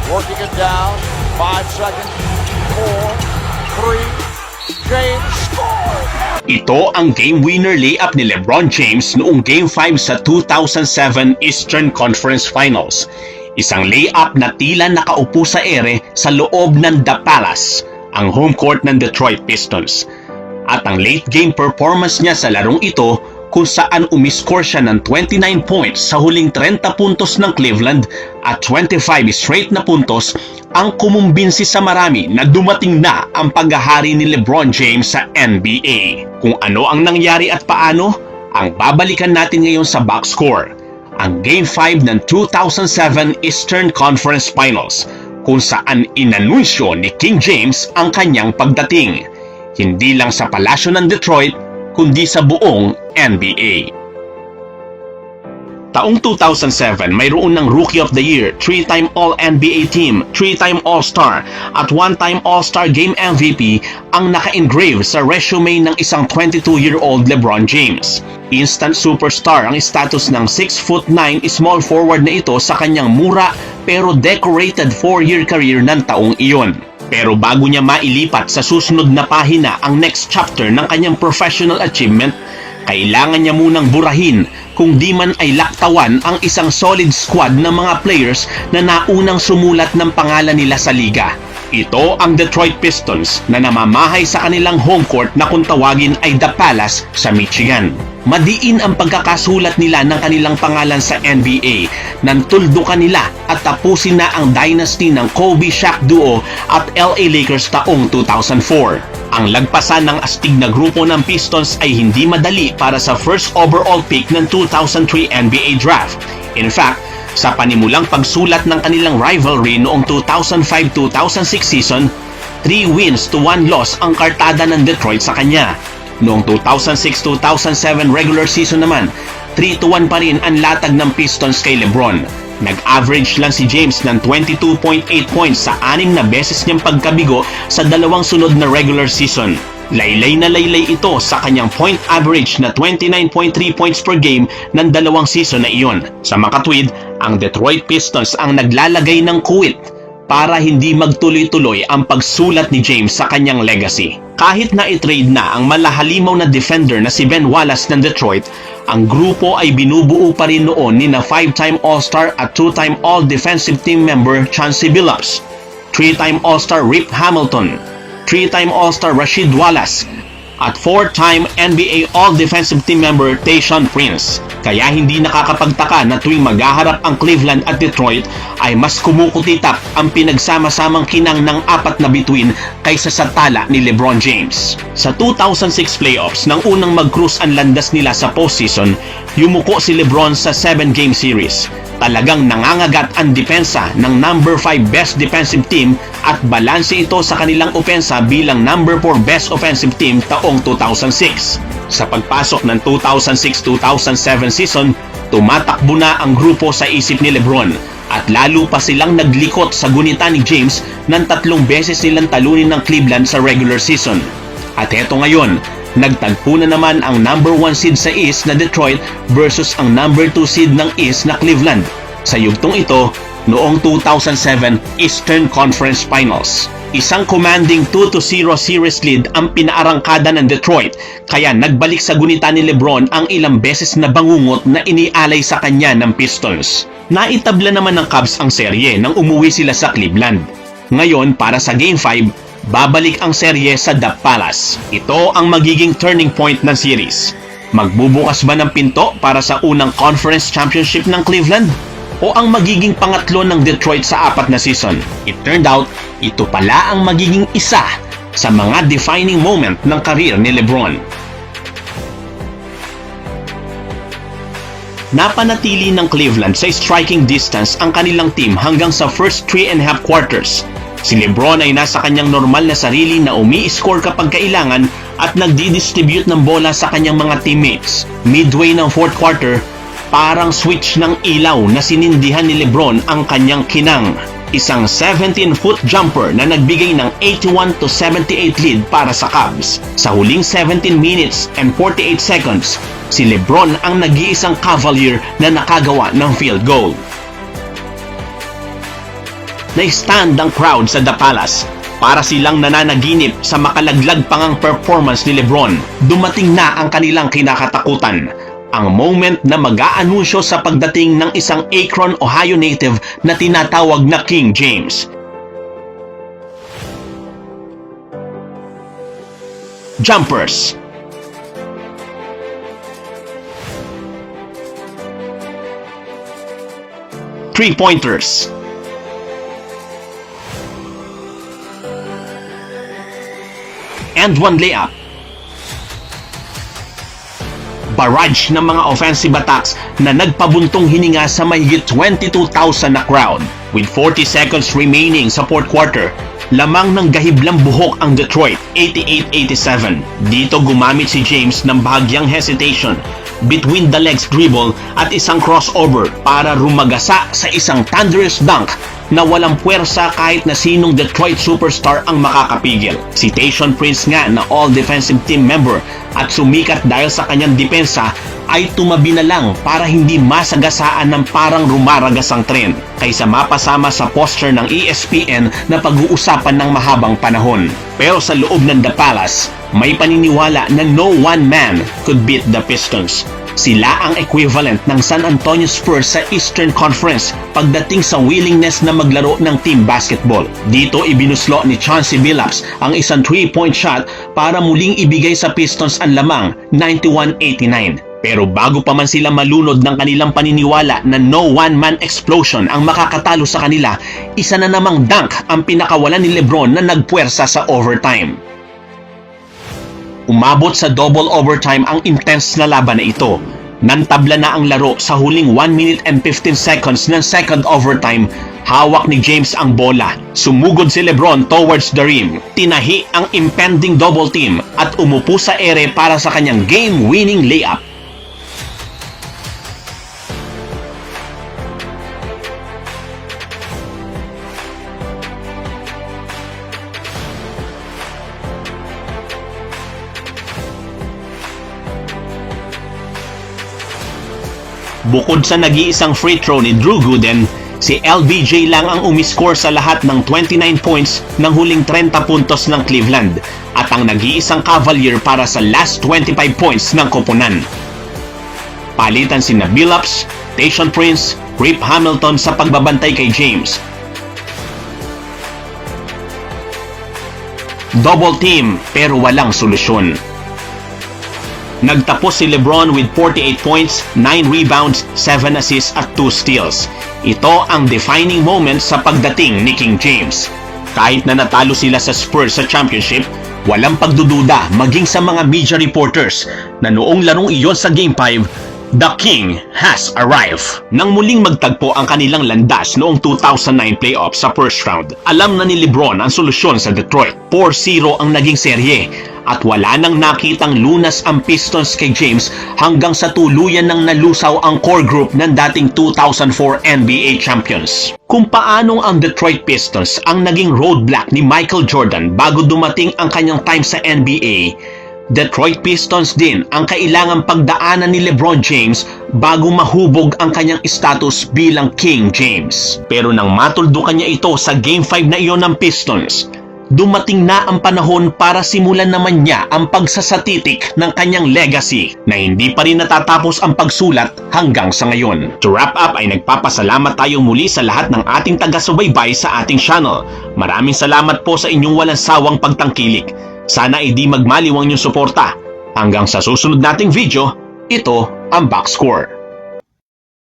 Working it down. 5 seconds. 4, 3. James scored. Ito ang game winner layup ni LeBron James noong Game 5 sa 2007 Eastern Conference Finals. Isang layup na tila nakaupo sa ere sa loob ng The Palace, ang home court ng Detroit Pistons. At ang late game performance niya sa larong ito kung saan umiscore siya ng 29 points sa huling 30 puntos ng Cleveland at 25 straight na puntos ang kumumbinsi sa marami na dumating na ang paghahari ni LeBron James sa NBA. Kung ano ang nangyari at paano, ang babalikan natin ngayon sa box score, ang Game 5 ng 2007 Eastern Conference Finals kung saan inanunsyo ni King James ang kanyang pagdating, hindi lang sa palasyo ng Detroit kundi sa buong NBA. Taong 2007, mayroon ng Rookie of the Year, 3-time All-NBA Team, 3-time All-Star at 1-time All-Star Game MVP ang naka-engrave sa resume ng isang 22-year-old LeBron James. Instant superstar ang status ng 6'9" small forward na ito sa kanyang mura pero decorated 4-year career ng taong iyon. Pero bago niya mailipat sa susunod na pahina ang next chapter ng kanyang professional achievement, kailangan niya munang burahin kung di man ay laktawan ang isang solid squad ng mga players na naunang sumulat ng pangalan nila sa liga. Ito ang Detroit Pistons na namamahay sa kanilang home court na kung tawagin ay The Palace sa Michigan. Madiin ang pagkakasulat nila ng kanilang pangalan sa NBA nang tuldukan nila at tapusin na ang dynasty ng Kobe-Shaq duo at LA Lakers taong 2004. Ang lagpasan ng astig na grupo ng Pistons ay hindi madali para sa first overall pick ng 2003 NBA Draft. In fact, sa panimulang pagsulat ng kanilang rivalry noong 2005-2006 season, 3 wins to 1 loss ang kartada ng Detroit sa kanya. Noong 2006-2007 regular season naman, 3-1 pa rin ang latag ng Pistons kay LeBron. Nag-average lang si James ng 22.8 points sa 6 na beses niyang pagkabigo sa 2 sunod na regular season. Laylay na laylay ito sa kanyang point average na 29.3 points per game ng 2 season na iyon. Sa makatwid, ang Detroit Pistons ang naglalagay ng kuwit para hindi magtuloy-tuloy ang pagsulat ni James sa kanyang legacy. Kahit na i-trade na ang malahalimaw na defender na si Ben Wallace ng Detroit, ang grupo ay binubuo pa rin noon ni na 5-time All-Star at 2-time All-Defensive Team member Chauncey Billups, 3-time All-Star Rip Hamilton, 3-time All-Star Rasheed Wallace, at 4-time NBA All-Defensive Team member Tayshaun Prince. Kaya hindi nakakapagtaka na tuwing maghaharap ang Cleveland at Detroit ay mas kumukutitap ang pinagsama-samang kinang ng 4 na bituin kaysa sa tala ni LeBron James. Sa 2006 playoffs nang unang mag-cruise ang landas nila sa postseason, yumuko si LeBron sa 7-game series. Talagang nangangagat ang depensa ng number 5 best defensive team at balanse ito sa kanilang opensa bilang number 4 best offensive team taong 2006. Sa pagpasok ng 2006-2007 season, tumatakbo na ang grupo sa isip ni LeBron at lalo pa silang naglikot sa gunita ni James ng 3 beses nilang talunin ng Cleveland sa regular season. At eto ngayon, nagtagpo na naman ang number 1 seed sa East na Detroit versus ang number 2 seed ng East na Cleveland. Sa yugtong ito, noong 2007 Eastern Conference Finals. Isang commanding 2-0 series lead ang pinaarangkada ng Detroit, kaya nagbalik sa gunita ni LeBron ang ilang beses na bangungot na inialay sa kanya ng Pistons. Naitabla naman ng Cavs ang serye nang umuwi sila sa Cleveland. Ngayon, para sa Game 5, babalik ang serye sa The Palace. Ito ang magiging turning point ng series. Magbubukas ba ng pinto para sa unang conference championship ng Cleveland? O ang magiging pangatlo ng Detroit sa 4 na season? It turned out, ito pala ang magiging isa sa mga defining moment ng career ni LeBron. Napanatili ng Cleveland sa striking distance ang kanilang team hanggang sa first 3.5 quarters. Si LeBron ay nasa kanyang normal na sarili na umi-score kapag kailangan at nagdi-distribute ng bola sa kanyang mga teammates. Midway ng 4th quarter, parang switch ng ilaw na sinindihan ni LeBron ang kanyang kinang. Isang 17-foot jumper na nagbigay ng 81-78 lead para sa Cavs. Sa huling 17 minutes and 48 seconds, si LeBron ang nag-iisang Cavalier na nakagawa ng field goal. na stand ang crowd sa The Palace. Para silang nananaginip sa makalaglag pangang performance ni Lebron, dumating na ang kanilang kinakatakutan. Ang moment na mag-aanunsyo sa pagdating ng isang Akron, Ohio native na tinatawag na King James. Jumpers. Three-pointers. And one layup. Barrage ng mga offensive attacks na nagpabuntong hininga sa mahigit 22,000 na crowd. With 40 seconds remaining sa fourth quarter, lamang ng gahiblang buhok ang Detroit, 88-87. Dito gumamit si James ng bahagyang hesitation, between the legs dribble at isang crossover para rumagasa sa isang thunderous dunk na walang puwersa kahit na sinong Detroit superstar ang makakapigil. Si Tayshaun Prince nga na all-defensive team member at sumikat dahil sa kanyang depensa ay tumabi na lang para hindi masagasaan ng parang rumaragas ang tren kaysa mapasama sa poster ng ESPN na pag-uusapan ng mahabang panahon. Pero sa loob ng The Palace, may paniniwala na no one man could beat the Pistons. Sila ang equivalent ng San Antonio Spurs sa Eastern Conference pagdating sa willingness na maglaro ng team basketball. Dito ibinuslo ni Chauncey Billups ang isang 3-point shot para muling ibigay sa Pistons ang lamang 91-89. Pero bago pa man sila malunod ng kanilang paniniwala na no one-man explosion ang makakatalo sa kanila, isa na namang dunk ang pinakawalan ni Lebron na nagpuwersa sa overtime. Umabot sa double overtime ang intense na laban na ito. Nantabla na ang laro sa huling 1 minute and 15 seconds ng second overtime. Hawak ni James ang bola. Sumugod si Lebron towards the rim. Tinahi ang impending double team at umupo sa ere para sa kanyang game-winning layup. Bukod sa nag-iisang free throw ni Drew Gooden, si LBJ lang ang umiscore sa lahat ng 29 points ng huling 30 puntos ng Cleveland at ang nag-iisang Cavalier para sa last 25 points ng koponan. Palitan sina Billups, Tayshaun Prince, Rip Hamilton sa pagbabantay kay James. Double team pero walang solusyon. Nagtapos si Lebron with 48 points, 9 rebounds, 7 assists at 2 steals. Ito ang defining moment sa pagdating ni King James. Kahit na natalo sila sa Spurs sa championship, walang pagdududa maging sa mga media reporters na noong larong iyon sa Game 5, the King has arrived. Nang muling magtagpo ang kanilang landas noong 2009 playoffs sa first round, alam na ni Lebron ang solusyon sa Detroit. 4-0 ang naging serye at wala nang nakitang lunas ang Pistons kay James hanggang sa tuluyan nang nalusaw ang core group ng dating 2004 NBA champions. Kung paanong ang Detroit Pistons ang naging roadblock ni Michael Jordan bago dumating ang kanyang time sa NBA, Detroit Pistons din ang kailangang pagdaanan ni LeBron James bago mahubog ang kanyang status bilang King James. Pero nang matuldukan niya ito sa Game 5 na iyon ng Pistons, dumating na ang panahon para simulan naman niya ang pagsasatitik ng kanyang legacy na hindi pa rin natatapos ang pagsulat hanggang sa ngayon. To wrap up ay nagpapasalamat tayong muli sa lahat ng ating taga-subaybay sa ating channel. Maraming salamat po sa inyong walang sawang pagtangkilik. Sana ay di magmaliw ang inyong suporta. Hanggang sa susunod nating video, ito ang Box Score.